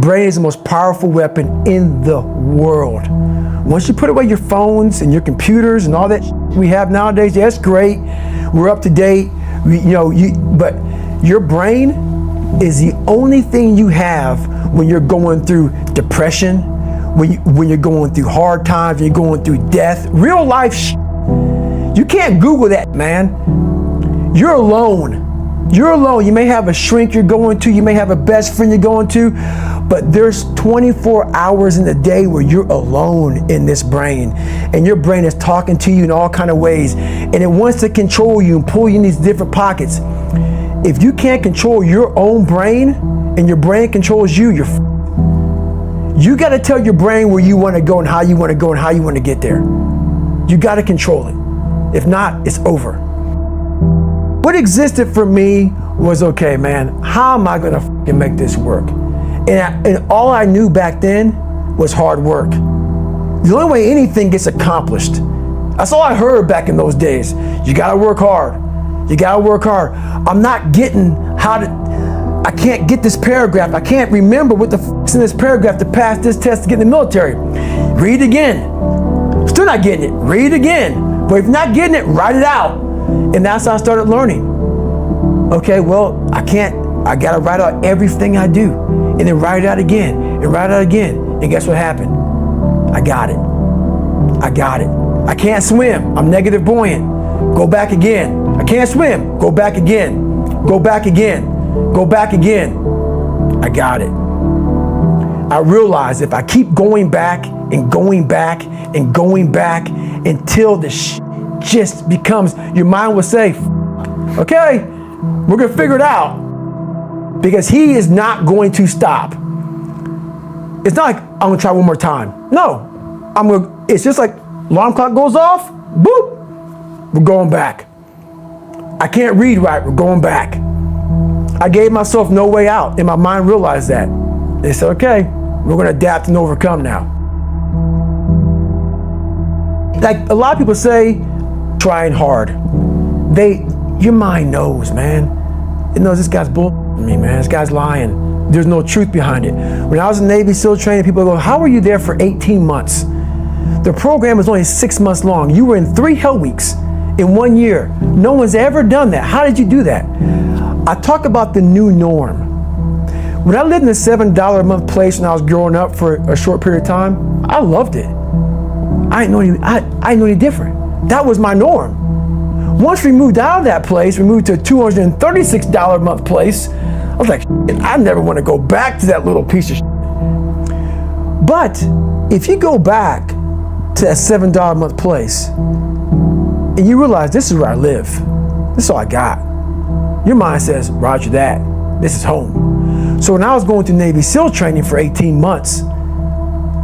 brain is the most powerful weapon in the world. Once you put away your phones and your computers and all that we have nowadays, yeah, that's great. We're up to date. But your brain is the only thing you have when you're going through depression, when you're going through hard times, when you're going through death, real life You can't Google that, man. You're alone. You're alone. You may have a shrink you're going to, you may have a best friend you're going to, but there's 24 hours in the day where you're alone in this brain, and your brain is talking to you in all kinds of ways, and it wants to control you and pull you in these different pockets. If you can't control your own brain and your brain controls you, you got to tell your brain where you want to go and how you want to go and how you want to get there. You got to control it. If not, it's over. What existed for me was, okay, man, how am I gonna make this work? And all I knew back then was hard work. The only way anything gets accomplished. That's all I heard back in those days. You gotta work hard. You gotta work hard. I'm not getting I can't get this paragraph. I can't remember what the is in this paragraph to pass this test to get in the military. Read it again. Still not getting it. Read it again. But if you're not getting it, write it out. And that's how I started learning. Okay, well, I gotta write out everything I do. And then write it out again, and write it out again. And guess what happened? I got it. I got it. I can't swim, I'm negative buoyant. Go back again. I can't swim, go back again. Go back again, go back again. I got it. I realized if I keep going back and going back and going back until the just becomes, your mind will say, okay, we're gonna figure it out, because he is not going to stop. It's not like I'm gonna try one more time. No, it's just like alarm clock goes off, boop, we're going back. I can't read right, we're going back. I gave myself no way out, and my mind realized that. They said, okay, we're gonna adapt and overcome now. Like a lot of people say, trying hard. Your mind knows, man. It knows this guy's bullshitting me, man. This guy's lying. There's no truth behind it. When I was in Navy SEAL training, people go, how were you there for 18 months? The program was only 6 months long. You were in 3 hell weeks in 1 year. No one's ever done that. How did you do that? I talk about the new norm. When I lived in a $7 a month place when I was growing up for a short period of time, I loved it. I didn't know any different. That was my norm. Once we moved out of that place, we moved to a $236 a month place. I was like, I never want to go back to that little piece of shit. But if you go back to that $7 a month place and you realize this is where I live, this is all I got, your mind says, roger that, this is home. So when I was going through Navy SEAL training for 18 months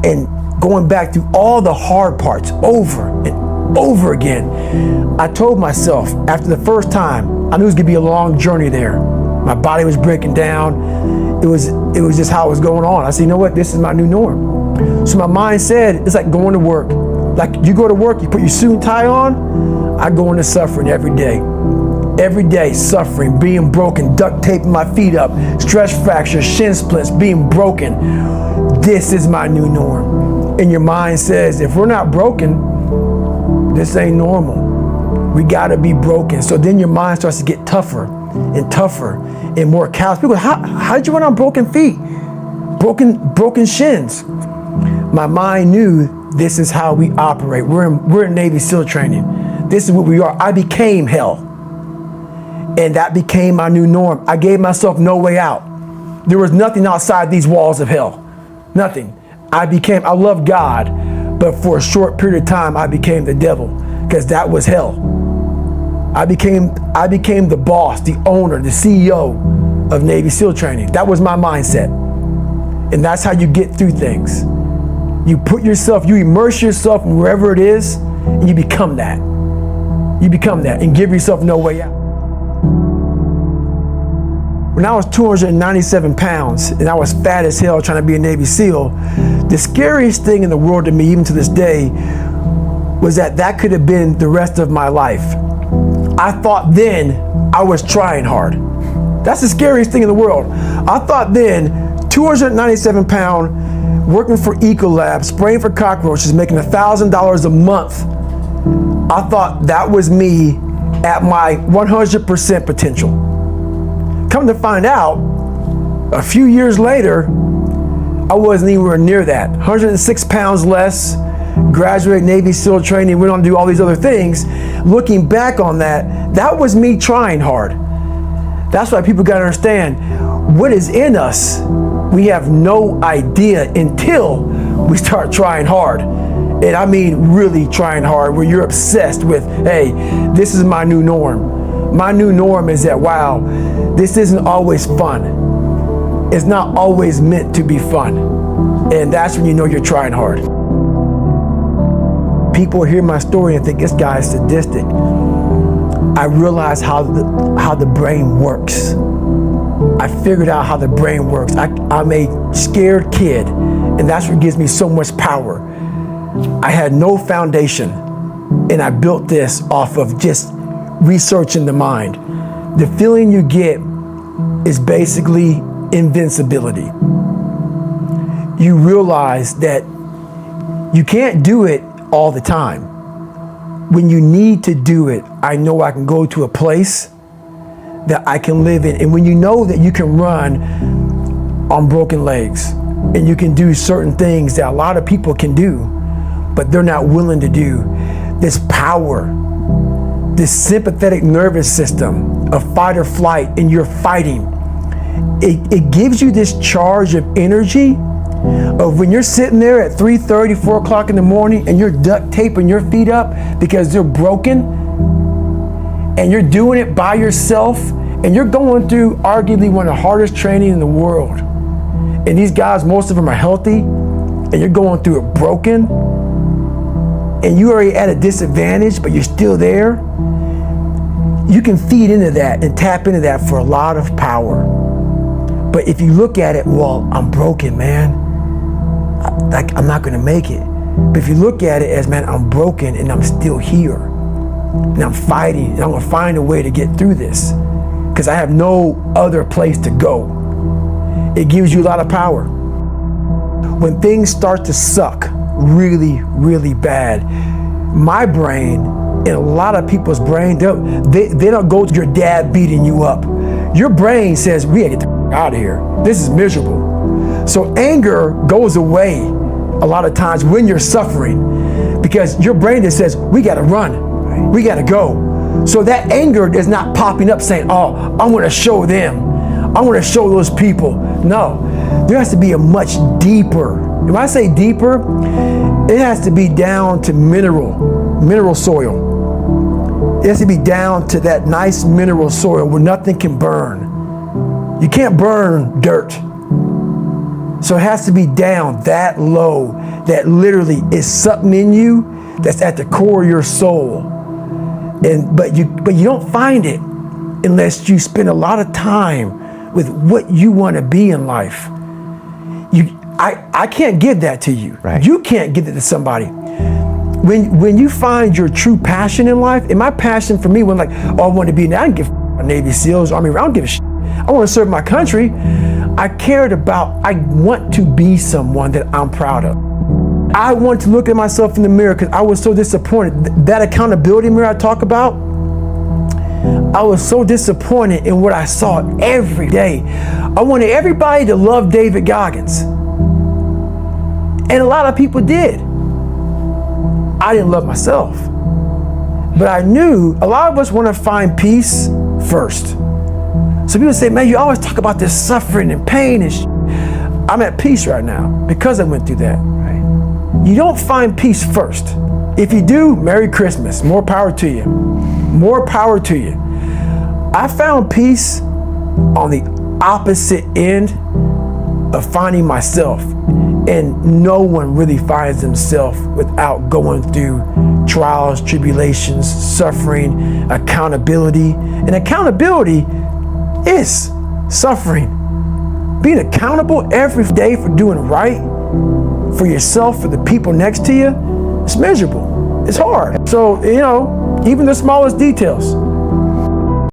and going back through all the hard parts over and over again, I told myself after the first time, I knew it was gonna be a long journey there. My body was breaking down. It was just how it was going on. I said, you know what, this is my new norm. So my mind said, it's like going to work. Like you go to work, you put your suit and tie on, I go into suffering every day. Every day, suffering, being broken, duct taping my feet up, stress fractures, shin splints, being broken. This is my new norm. And your mind says, if we're not broken, this ain't normal. We gotta be broken. So then your mind starts to get tougher and tougher and more callous. People go, how did you run on broken feet? Broken shins. My mind knew this is how we operate. We're in Navy SEAL training. This is what we are. I became hell. And that became my new norm. I gave myself no way out. There was nothing outside these walls of hell. Nothing. I loved God, but for a short period of time, I became the devil, because that was hell. I became the boss, the owner, the CEO of Navy SEAL training. That was my mindset. And that's how you get through things. You immerse yourself in wherever it is, and you become that. You become that and give yourself no way out. When I was 297 pounds and I was fat as hell trying to be a Navy SEAL, the scariest thing in the world to me, even to this day, was that could have been the rest of my life. I thought then I was trying hard. That's the scariest thing in the world. I thought then 297 pound, working for Ecolab, spraying for cockroaches, making $1,000 a month. I thought that was me at my 100% potential. Come to find out, a few years later, I wasn't anywhere near that. 106 pounds less, graduated Navy SEAL training, went on to do all these other things. Looking back on that, that was me trying hard. That's why people gotta understand what is in us. We have no idea until we start trying hard. And I mean really trying hard, where you're obsessed with, hey, this is my new norm. My new norm is that, wow, this isn't always fun. It's not always meant to be fun. And that's when you know you're trying hard. People hear my story and think this guy is sadistic. I realized how the brain works. I figured out how the brain works. I'm a scared kid, and that's what gives me so much power. I had no foundation, and I built this off of just researching the mind. The feeling you get is basically invincibility. You realize that you can't do it all the time. When you need to do it, I know I can go to a place that I can live in. And when you know that you can run on broken legs, and you can do certain things that a lot of people can do, but they're not willing to do, this power, this sympathetic nervous system of fight or flight, and you're fighting, it gives you this charge of energy of when you're sitting there at 3:30, 4 o'clock in the morning, and you're duct taping your feet up because they're broken, and you're doing it by yourself, and you're going through arguably one of the hardest training in the world. And these guys, most of them are healthy, and you're going through it broken, and you're already at a disadvantage, but you're still there. You can feed into that and tap into that for a lot of power. But if you look at it, well, I'm broken, man. I'm not gonna make it. But if you look at it as, man, I'm broken and I'm still here, and I'm fighting, and I'm gonna find a way to get through this, because I have no other place to go. It gives you a lot of power. When things start to suck really, really bad, my brain and a lot of people's brain, they don't go to your dad beating you up. Your brain says, we gotta get the out of here. This is miserable. So anger goes away a lot of times when you're suffering, because your brain just says, we gotta run, we gotta go. So that anger is not popping up saying, oh, I'm gonna show them, I'm gonna show those people. No, there has to be a much deeper, when I say deeper, it has to be down to mineral soil. It has to be down to that nice mineral soil where nothing can burn. You can't burn dirt. So it has to be down that low, that literally is something in you that's at the core of your soul. But you don't find it unless you spend a lot of time with what you want to be in life. I can't give that to you. Right. You can't give it to somebody. When you find your true passion in life, and my passion for me when like, oh, I want to be, I don't give a Navy SEALs, Army, I don't give a shit. I want to serve my country. I want to be someone that I'm proud of. I want to look at myself in the mirror because I was so disappointed. That accountability mirror I talk about, I was so disappointed in what I saw every day. I wanted everybody to love David Goggins. And a lot of people did. I didn't love myself. But I knew a lot of us want to find peace first. So people say, man, you always talk about this suffering and pain and shit. I'm at peace right now because I went through that. Right? You don't find peace first. If you do, Merry Christmas. More power to you. More power to you. I found peace on the opposite end of finding myself. And no one really finds themselves without going through trials, tribulations, suffering, accountability. And accountability is suffering. Being accountable every day for doing right for yourself, for the people next to you, it's miserable. It's hard. So, even the smallest details.